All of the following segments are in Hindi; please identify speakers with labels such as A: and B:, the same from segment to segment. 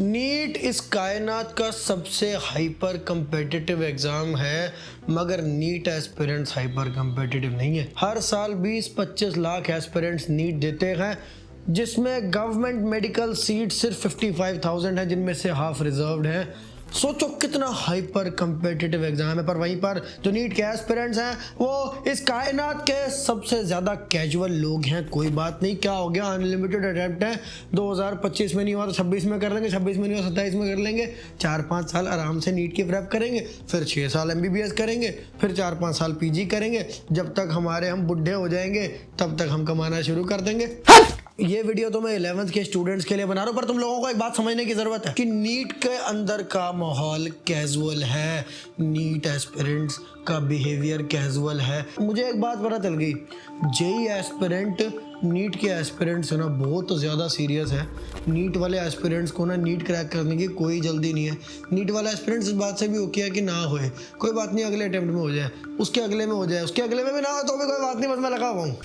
A: नीट इस कायनात का सबसे हाइपर कंपेटिटिव एग्ज़ाम है, मगर नीट एस्पिरेंट्स हाइपर कंपेटिटिव नहीं है। हर साल 20-25 लाख एस्पिरेंट्स नीट देते हैं, जिसमें गवर्नमेंट मेडिकल सीट सिर्फ 55,000 है, जिनमें से हाफ रिजर्व्ड है। सोचो कितना हाइपर कंपेटिटिव एग्जाम है। पर वहीं पर जो नीट के एस्पिरेंट्स हैं वो इस कायनात के सबसे ज़्यादा कैजुअल लोग हैं। कोई बात नहीं, क्या हो गया, अनलिमिटेड अटेम्प्ट है। 2025 में नहीं हुआ तो 26 में कर लेंगे, 26 में नहीं हुआ 27 में कर लेंगे। 4-5 साल आराम से नीट की प्रेप करेंगे, फिर 6 साल MBBS करेंगे, फिर 4-5 साल PG करेंगे। जब तक हम बुढ़े हो जाएंगे तब तक हम कमाना शुरू कर देंगे। ये वीडियो तो मैं 11th के स्टूडेंट्स के लिए बना रहा हूँ, पर तुम लोगों को एक बात समझने की ज़रूरत है कि नीट के अंदर का माहौल कैजुअल है, नीट एस्पिरेंट्स का बिहेवियर कैजुअल है। मुझे एक बात पता चल गई, जेई एस्पिरेंट नीट के एस्पिरेंट्स से ना बहुत ज़्यादा सीरियस है। नीट वाले एस्पिरेंट्स को ना नीट क्रैक करने की कोई जल्दी नहीं है। नीट वाला एस्पिरेंट्स इस बात से भी ओके है कि ना होए, कोई बात नहीं, अगले अटेम्प्ट में हो जाए, उसके अगले में हो जाए, उसके अगले में भी ना हो तो भी कोई बात नहीं, बस मैं लगा हुआ हूँ।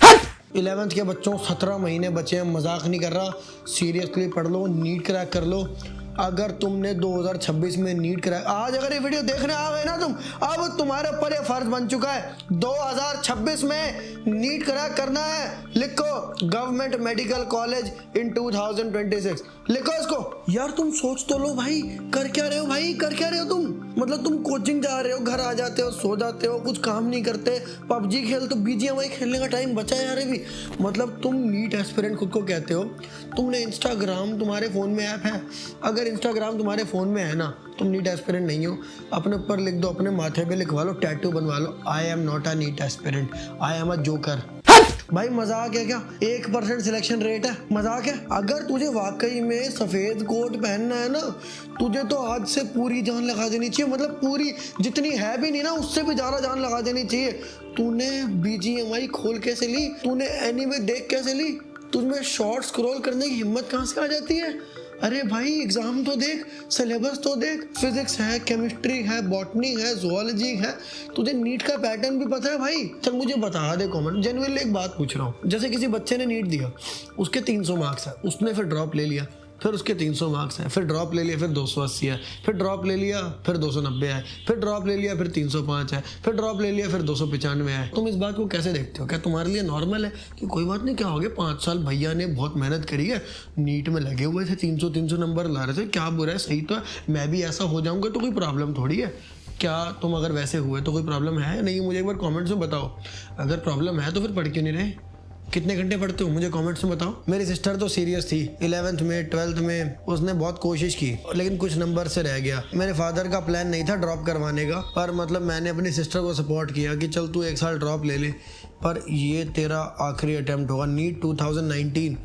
A: 11th के बच्चों 17 महीने बचे हैं, मजाक नहीं कर रहा, सीरियसली पढ़ लो, नीट क्रैक कर लो। अगर तुमने 2026 में नीट क्रैक, आज अगर ये वीडियो देखने आ गए ना तुम, अब तुम्हारे ऊपर ये फर्ज बन चुका है 2026 में नीट क्रैक करना है। लिखो गवर्नमेंट मेडिकल कॉलेज इन 2026, लिखो इसको। यार तुम सोच तो लो भाई, कर क्या रहे हो भाई, कर क्या रहे हो तुम? मतलब तुम कोचिंग जा रहे हो, घर आ जाते हो, सो जाते हो, कुछ काम नहीं करते, PUBG खेल तो BGMI खेलने का टाइम बचा है यार भी। मतलब तुम नीट एस्पिरेंट खुद को कहते हो, तुमने इंस्टाग्राम, तुम्हारे फ़ोन में ऐप है, अगर इंस्टाग्राम तुम्हारे फ़ोन में है ना, तुम नीट एस्पिरेंट नहीं हो। अपने ऊपर लिख दो, अपने माथे पे लिखवा लो, टैटू बनवा लो, I am not a NEET aspirant, I am a joker. भाई मजाक है क्या? 1% सिलेक्शन रेट है, मजाक है? अगर तुझे वाकई में सफ़ेद कोट पहनना है ना, तुझे तो आज से पूरी जान लगा देनी चाहिए। मतलब पूरी, जितनी है भी नहीं ना, उससे भी ज़्यादा जान लगा देनी चाहिए। तूने BGMI खोल कैसे ली? तूने एनीमे देख कैसे ली? तुझमें शॉर्ट स्क्रॉल करने की हिम्मत कहाँ से आ जाती है? अरे भाई एग्जाम तो देख, सिलेबस तो देख, फिजिक्स है, केमिस्ट्री है, बॉटनी है, जोलॉजी है, तुझे नीट का पैटर्न भी पता है भाई। चल मुझे बता दे कमेंट, जेन्युइनली एक बात पूछ रहा हूँ। जैसे किसी बच्चे ने नीट दिया, उसके 300 मार्क्स है, उसने फिर ड्रॉप ले लिया, फिर उसके 300 मार्क्स हैं, फिर ड्रॉप ले लिया, फिर 280 है, फिर ड्रॉप ले लिया, फिर 290 है, फिर ड्रॉप ले लिया, फिर 305 है, फिर ड्रॉप ले लिया, फिर 295 है। तुम इस बात को कैसे देखते हो? क्या तुम्हारे लिए नॉर्मल है कि कोई बात नहीं, क्या हो गया, 5 साल भैया ने बहुत मेहनत करी है, नीट में लगे हुए थे, 300 नंबर ला रहे थे, क्या बुरा है, सही तो है, मैं भी ऐसा हो जाऊँगा तो कोई प्रॉब्लम थोड़ी है। क्या तुम अगर वैसे हुए तो कोई प्रॉब्लम है? नहीं, मुझे एक बार कमेंट्स में बताओ। अगर प्रॉब्लम है तो फिर पढ़ क्यों नहीं रहे? कितने घंटे पढ़ते हो मुझे कमेंट्स में बताओ। मेरी सिस्टर तो सीरियस थी 11th में, 12th में, उसने बहुत कोशिश की लेकिन कुछ नंबर से रह गया। मेरे फादर का प्लान नहीं था ड्रॉप करवाने का, पर मतलब मैंने अपनी सिस्टर को सपोर्ट किया कि चल तू 1 साल ड्रॉप ले ले, पर ये तेरा आखिरी अटैम्प्ट होगा। नीट 2019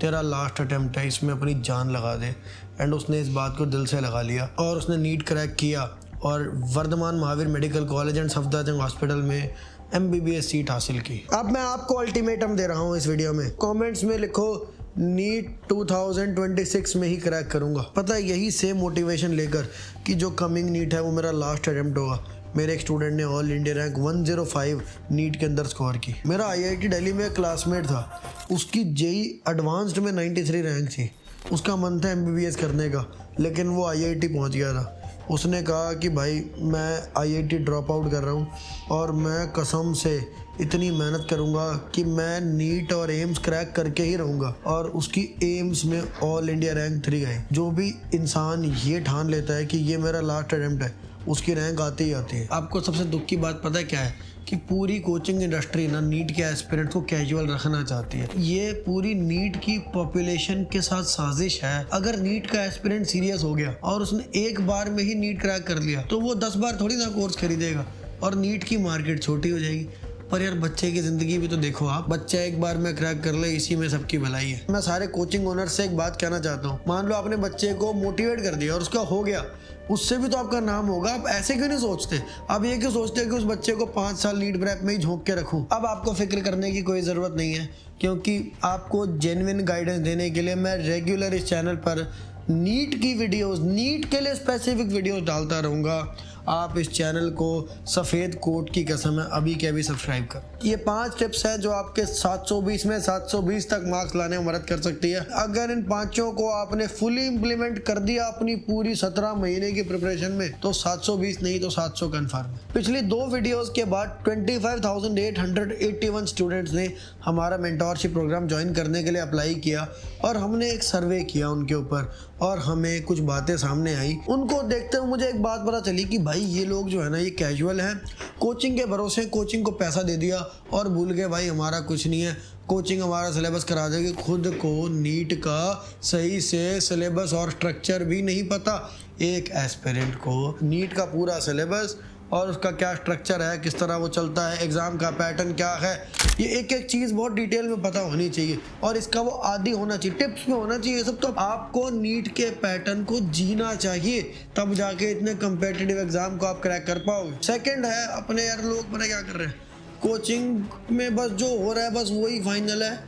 A: तेरा लास्ट अटैम्प्ट है, इसमें अपनी जान लगा दे। एंड उसने इस बात को दिल से लगा लिया और उसने नीट क्रैक किया और Vardhman Mahavir medical college and Safdarjung hospital में MBBS सीट हासिल की। अब मैं आपको अल्टीमेटम दे रहा हूँ इस वीडियो में, कमेंट्स में लिखो नीट 2026 में ही क्रैक करूँगा। पता है, यही सेम मोटिवेशन लेकर कि जो कमिंग नीट है वो मेरा लास्ट अटेम्प्ट होगा। मेरे एक स्टूडेंट ने ऑल इंडिया रैंक 105 नीट के अंदर स्कोर की। मेरा IIT दिल्ली में एक क्लासमेट था, उसकी JEE एडवांस्ड में 93 रैंक थी। उसका मन था MBBS करने का, लेकिन वो IIT पहुँच गया था। उसने कहा कि भाई मैं IIT ड्रॉप आउट कर रहा हूँ और मैं कसम से इतनी मेहनत करूँगा कि मैं नीट और एम्स क्रैक करके ही रहूँगा। और उसकी एम्स में ऑल इंडिया रैंक 3 आई। जो भी इंसान ये ठान लेता है कि ये मेरा लास्ट अटेम्प्ट है, उसकी रैंक आती ही आती है। आपको सबसे दुख की बात पता है क्या है? कि पूरी कोचिंग इंडस्ट्री ना नीट के एस्पिरेंट को कैजुअल रखना चाहती है। ये पूरी नीट की पॉपुलेशन के साथ साजिश है। अगर नीट का एस्पिरेंट सीरियस हो गया और उसने एक बार में ही नीट क्रैक कर लिया तो वो 10 बार थोड़ी ना कोर्स खरीदेगा और नीट की मार्केट छोटी हो जाएगी। पर यार बच्चे की ज़िंदगी भी तो देखो आप, बच्चा एक बार में क्रैक कर ले, इसी में सबकी भलाई है। मैं सारे कोचिंग ओनर से एक बात कहना चाहता हूँ, मान लो आपने बच्चे को मोटिवेट कर दिया और उसका हो गया, उससे भी तो आपका नाम होगा। आप ऐसे क्यों नहीं सोचते? आप ये क्यों सोचते हैं कि उस बच्चे को 5 साल नीट प्रेप में ही झोंक के रखूँ? अब आपको फिक्र करने की कोई ज़रूरत नहीं है, क्योंकि आपको जेन्युइन गाइडेंस देने के लिए मैं रेगुलर इस चैनल पर नीट की वीडियोस, नीट के लिए स्पेसिफिक वीडियोस डालता रहूँगा। आप इस चैनल को सफ़ेद कोट की कसम है अभी के अभी सब्सक्राइब कर। ये 5 टिप्स हैं जो आपके 720 में 720 तक मार्क्स लाने में मदद कर सकती है। अगर इन पांचों को आपने फुली इम्प्लीमेंट कर दिया अपनी पूरी 17 महीने की प्रिपरेशन में तो 720 नहीं तो 700 कन्फर्म है। पिछली 2 वीडियोस के बाद 25,881 स्टूडेंट्स ने हमारा मेंटोरशिप प्रोग्राम ज्वाइन करने के लिए अप्लाई किया और हमने एक सर्वे किया उनके ऊपर और हमें कुछ बातें सामने आई। उनको देखते हुए मुझे एक बात पता चली कि भाई ये लोग जो है ना ये कैजुअल हैं, कोचिंग के भरोसे कोचिंग को पैसा दे दिया और भूल गए भाई हमारा कुछ नहीं है, कोचिंग हमारा सिलेबस करा देगी। खुद को नीट का सही से सिलेबस और स्ट्रक्चर भी नहीं पता। एक एस्पिरेंट को नीट का पूरा सिलेबस और उसका क्या स्ट्रक्चर है, किस तरह वो चलता है, एग्ज़ाम का पैटर्न क्या है, ये एक एक चीज़ बहुत डिटेल में पता होनी चाहिए और इसका वो आदी होना चाहिए, टिप्स में होना चाहिए सब। तो आपको नीट के पैटर्न को जीना चाहिए तब जाके इतने कम्पिटिटिव एग्ज़ाम को आप क्रैक कर पाओगे। सेकंड है अपने यार लोग पता क्या कर रहे हैं, कोचिंग में बस जो हो रहा है बस वही फाइनल है।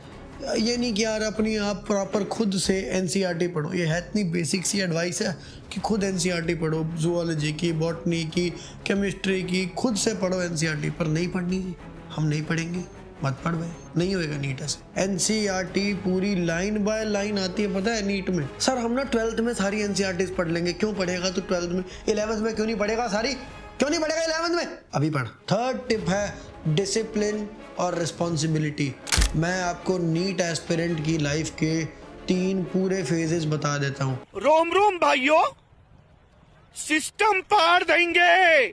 A: ये नहीं कि यार अपनी आप प्रॉपर खुद से एनसीईआरटी पढ़ो। ये है इतनी बेसिक सी एडवाइस है कि खुद एनसीईआरटी पढ़ो, जूलॉजी की, बॉटनी की, केमिस्ट्री की, खुद से पढ़ो एनसीईआरटी। पर नहीं पढ़नी जी, हम नहीं पढ़ेंगे, मत पढ़ भाई, नहीं होएगा नीट ऐसे। एनसीईआरटी पूरी लाइन बाय लाइन आती है पता है नीट में। सर हम ना 12th में सारी एनसीईआरटी पढ़ लेंगे। क्यों पढ़ेगा तो 12th में? 11th में क्यों नहीं पढ़ेगा सारी? क्यों नहीं पढ़ेगा 11th में? अभी पढ़। थर्ड टिप है डिसिप्लिन और रिस्पॉन्सिबिलिटी। मैं आपको नीट एस्पिरेंट की लाइफ के 3 पूरे फेजेस बता देता हूँ।
B: रोम रोम भाइयों, सिस्टम पार देंगे,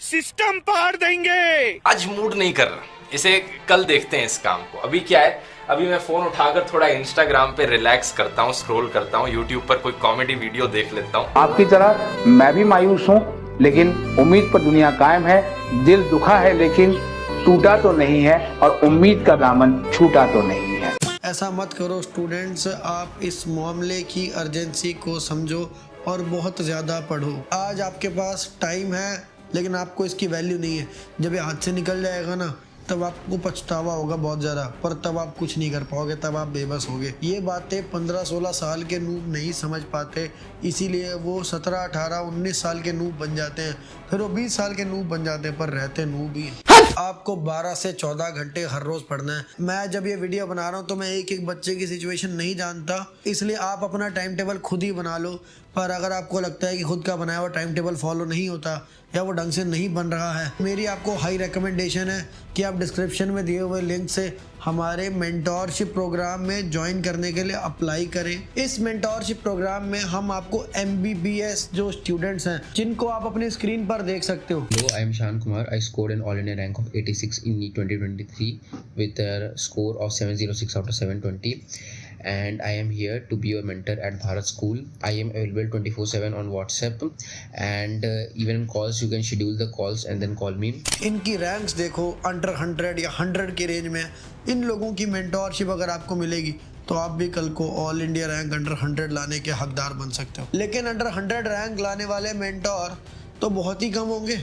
B: सिस्टम पार देंगे।
C: आज मूड नहीं कर रहा, इसे कल देखते हैं इस काम को। अभी क्या है, अभी मैं फोन उठाकर थोड़ा इंस्टाग्राम पे रिलैक्स करता हूँ, स्क्रॉल करता हूँ, यूट्यूब पर कोई कॉमेडी वीडियो देख लेता हूँ।
D: आपकी तरह मैं भी मायूस हूँ, लेकिन उम्मीद पर दुनिया कायम है। दिल दुखा है लेकिन टूटा तो नहीं है और उम्मीद का दामन छूटा तो नहीं है।
A: ऐसा मत करो स्टूडेंट्स, आप इस मामले की अर्जेंसी को समझो और बहुत ज़्यादा पढ़ो। आज आपके पास टाइम है लेकिन आपको इसकी वैल्यू नहीं है। जब ये हाथ से निकल जाएगा ना तब आपको पछतावा होगा बहुत ज़्यादा, पर तब आप कुछ नहीं कर पाओगे, तब आप बेबस होगे। ये बातें 15-16 साल के नूब नहीं समझ पाते, इसीलिए वो 17, 18, 19 साल के नूब बन जाते हैं, फिर वो 20 साल के नूब बन जाते हैं, पर रहते नूब ही। आपको 12 से 14 घंटे हर रोज़ पढ़ना है। मैं जब ये वीडियो बना रहा हूँ तो मैं एक एक बच्चे की सिचुएशन नहीं जानता, इसलिए आप अपना टाइम टेबल खुद ही बना लो। पर अगर आपको लगता है कि खुद का बनाया हुआ टाइम टेबल फॉलो नहीं होता या वो ढंग से नहीं बन रहा है, मेरी आपको हाई रिकमेंडेशन है कि आप डिस्क्रिप्शन में दिए हुए लिंक से हमारे मेंटोरशिप प्रोग्राम में ज्वाइन करने के लिए अप्लाई करें। इस मेंटोरशिप प्रोग्राम में हम आपको MBBS जो स्टूडेंट्स हैं जिनको आप अपनी स्क्रीन पर देख सकते हो।
E: Hello, I am Shan Kumar. I scored an all-India rank of 86 in NEET 2023 with a score of 706 out of 720. And I am here to be your mentor at Bharat School. I am available 24/7 on WhatsApp and even in calls you can schedule the calls and then call me.
A: इनकी रैंक्स देखो अंडर 100 या 100 की रेंज में। इन लोगों की मेंटोरशिप अगर आपको मिलेगी तो आप भी कल को ऑल इंडिया रैंक अंडर 100 लाने के हकदार बन सकते हो। लेकिन अंडर 100 रैंक लाने वाले मेंटोर तो बहुत ही कम होंगे,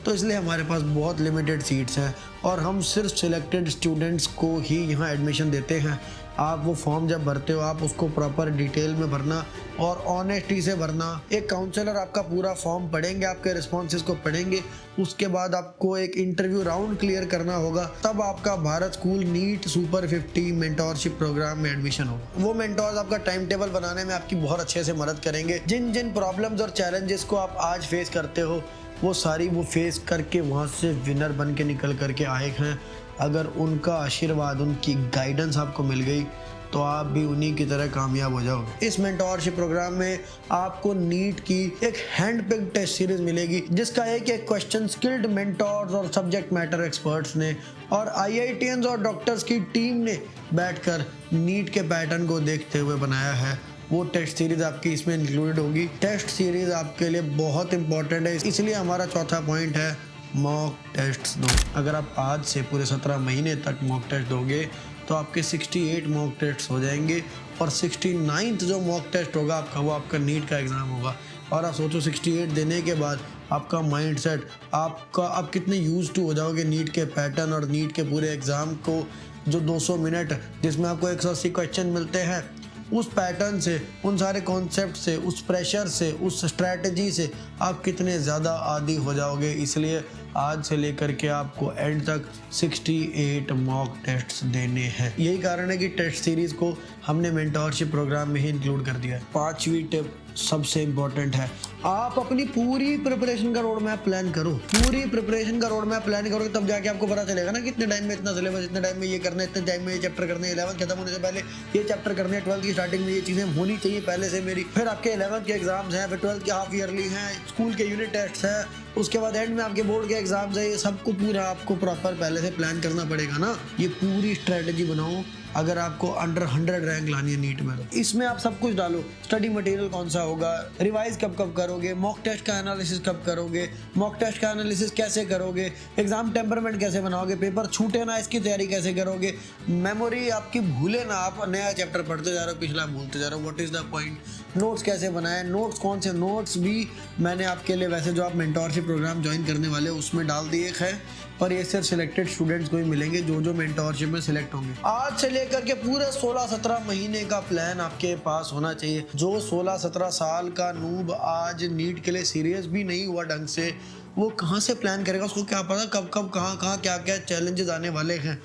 A: तो इसलिए हमारे पास बहुत लिमिटेड सीट्स हैं और हम सिर्फ सिलेक्टेड स्टूडेंट्स को ही यहाँ एडमिशन देते हैं। आप वो फॉर्म जब भरते हो आप उसको प्रॉपर डिटेल में भरना और ऑनेस्टी से भरना। एक काउंसलर आपका पूरा फॉर्म पढ़ेंगे, आपके रिस्पॉन्सेज को पढ़ेंगे, उसके बाद आपको एक इंटरव्यू राउंड क्लियर करना होगा, तब आपका Bharat school NEET super 50 mentorship program में एडमिशन होगा। वो मेंटोर्स आपका टाइम टेबल बनाने में आपकी बहुत अच्छे से मदद करेंगे। जिन जिन प्रॉब्लम्स और चैलेंजेस को आप आज फेस करते हो वो सारी वो फेस करके वहाँ से विनर बन के निकल करके आए हैं। अगर उनका आशीर्वाद, उनकी गाइडेंस आपको मिल गई तो आप भी उन्हीं की तरह कामयाब हो जाओगे। इस मेंटोरशिप प्रोग्राम में आपको नीट की एक हैंड पिक्ड टेस्ट सीरीज मिलेगी जिसका एक क्वेश्चन स्किल्ड मेंटोर्स और सब्जेक्ट मैटर एक्सपर्ट्स ने और IITians और डॉक्टर्स की टीम ने बैठकर नीट के पैटर्न को देखते हुए बनाया है। वो टेस्ट सीरीज आपकी इसमें इंक्लूडेड होगी। टेस्ट सीरीज आपके लिए बहुत इंपॉर्टेंट है, इसलिए हमारा चौथा पॉइंट है मॉक टेस्ट दो। अगर आप आज से पूरे 17 महीने तक मॉक टेस्ट दोगे तो आपके 68 मॉक टेस्ट हो जाएंगे और 69th जो मॉक टेस्ट होगा आपका वो आपका नीट का एग्ज़ाम होगा। और आप सोचो 68 देने के बाद आपका माइंड सेट आप कितने यूज टू हो जाओगे नीट के पैटर्न और नीट के पूरे एग्ज़ाम को। जो 200 मिनट जिसमें आपको 180 क्वेश्चन मिलते हैं उस पैटर्न से, उन सारे कॉन्सेप्ट से, उस प्रेशर से, उस स्ट्रैटेजी से आप कितने ज़्यादा आदी हो जाओगे। इसलिए आज से लेकर के आपको एंड तक 68 मॉक टेस्ट्स देने हैं। यही कारण है कि टेस्ट सीरीज़ को हमने मेंटोरशिप प्रोग्राम में ही इंक्लूड कर दिया है। 5वीं टिप सबसे इम्पोर्टेंट है, आप अपनी पूरी प्रिपरेशन का रोड मैप प्लान करो। पूरी प्रिपरेशन का रोड मैप प्लान करोगे तब जाके आपको पता चलेगा ना कितने टाइम में इतना सिलेबस, इतने टाइम में ये करना है, इतने टाइम में ये चैप्टर करने, 11th खत्म होने से पहले ये चैप्टर करने, 12th की स्टार्टिंग में ये चीज़ें होनी चाहिए पहले से मेरी। फिर आपके 11th के एग्जाम्स हैं, फिर 12th के हाफ ईयरली हैं, स्कूल के यूनिट टेस्ट हैं, उसके बाद एंड में आपके बोर्ड के एग्जाम्स है। ये सबको पूरा आपको प्रॉपर पहले से प्लान करना पड़ेगा ना। ये पूरी स्ट्रेटजी बनाओ अगर आपको अंडर 100 रैंक लानी है नीट में। तो इसमें आप सब कुछ डालो, स्टडी मटेरियल कौन सा होगा, रिवाइज कब कब करोगे, मॉक टेस्ट का एनालिसिस कब करोगे, मॉक टेस्ट का एनालिसिस कैसे करोगे, एग्जाम टेम्परमेंट कैसे बनाओगे, पेपर छूटे ना इसकी तैयारी कैसे करोगे, मेमोरी आपकी भूले ना, आप नया चैप्टर पढ़ते जा रहे हो, पिछला भूलते जा रहे हो, what is the point, notes कैसे बनाए, नोट्स कौन से नोट्स भी मैंने आपके लिए वैसे जो आप मेंटोरशिप प्रोग्राम ज्वाइन करने वाले हो उसमें डाल दिए है, पर ये सिर्फ सिलेक्टेड स्टूडेंट्स को ही मिलेंगे जो मेंटोरशिप में सिलेक्ट होंगे। आज से लेकर के पूरे 16-17 महीने का प्लान आपके पास होना चाहिए। जो 16-17 साल का नूब आज नीट के लिए सीरियस भी नहीं हुआ ढंग से, वो कहाँ से प्लान करेगा, उसको क्या पता कब कब कहाँ क्या क्या चैलेंजेस आने वाले हैं।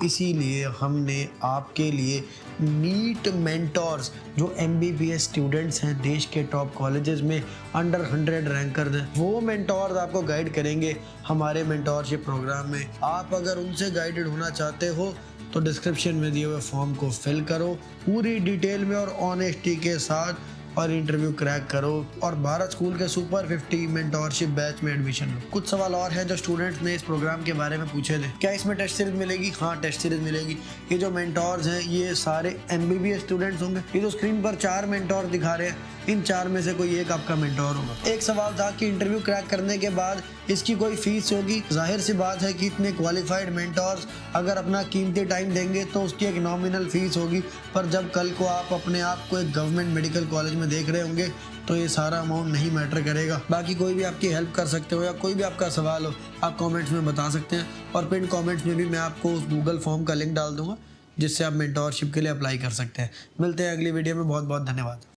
A: इसीलिए हमने आपके लिए नीट मेंटोर्स जो MBBS स्टूडेंट्स हैं देश के टॉप कॉलेजेस में अंडर 100 रैंकर्स हैं, वो मेंटोर्स आपको गाइड करेंगे हमारे मेंटोरशिप प्रोग्राम में। आप अगर उनसे गाइडेड होना चाहते हो तो डिस्क्रिप्शन में दिए हुए फॉर्म को फिल करो पूरी डिटेल में और ऑनेस्टी के साथ, और इंटरव्यू क्रैक करो और भारत स्कूल के सुपर 50 मेंटोरशिप बैच में एडमिशन लो। कुछ सवाल और हैं जो स्टूडेंट्स ने इस प्रोग्राम के बारे में पूछे थे। क्या इसमें टेस्ट सीरीज मिलेगी? हाँ, टेस्ट सीरीज मिलेगी। ये जो मेंटोर्स हैं ये सारे MBBS स्टूडेंट्स होंगे। ये जो स्क्रीन पर 4 मेंटोर दिखा रहे हैं, इन 4 में से कोई एक आपका मेंटोर होगा। एक सवाल था कि इंटरव्यू क्रैक करने के बाद इसकी कोई फीस होगी? जाहिर सी बात है कि इतने क्वालिफाइड मेंटोर्स अगर अपना कीमती टाइम देंगे तो उसकी एक नॉमिनल फीस होगी, पर जब कल को आप अपने आप को एक गवर्नमेंट मेडिकल कॉलेज में देख रहे होंगे तो ये सारा अमाउंट नहीं मैटर करेगा। बाकी कोई भी आपकी हेल्प कर सकते हो या कोई भी आपका सवाल हो आप कमेंट्स में बता सकते हैं, और पिन कमेंट्स में भी मैं आपको उस गूगल फॉर्म का लिंक डाल दूंगा जिससे आप मेंटोरशिप के लिए अप्लाई कर सकते हैं। मिलते हैं अगली वीडियो में। बहुत बहुत धन्यवाद।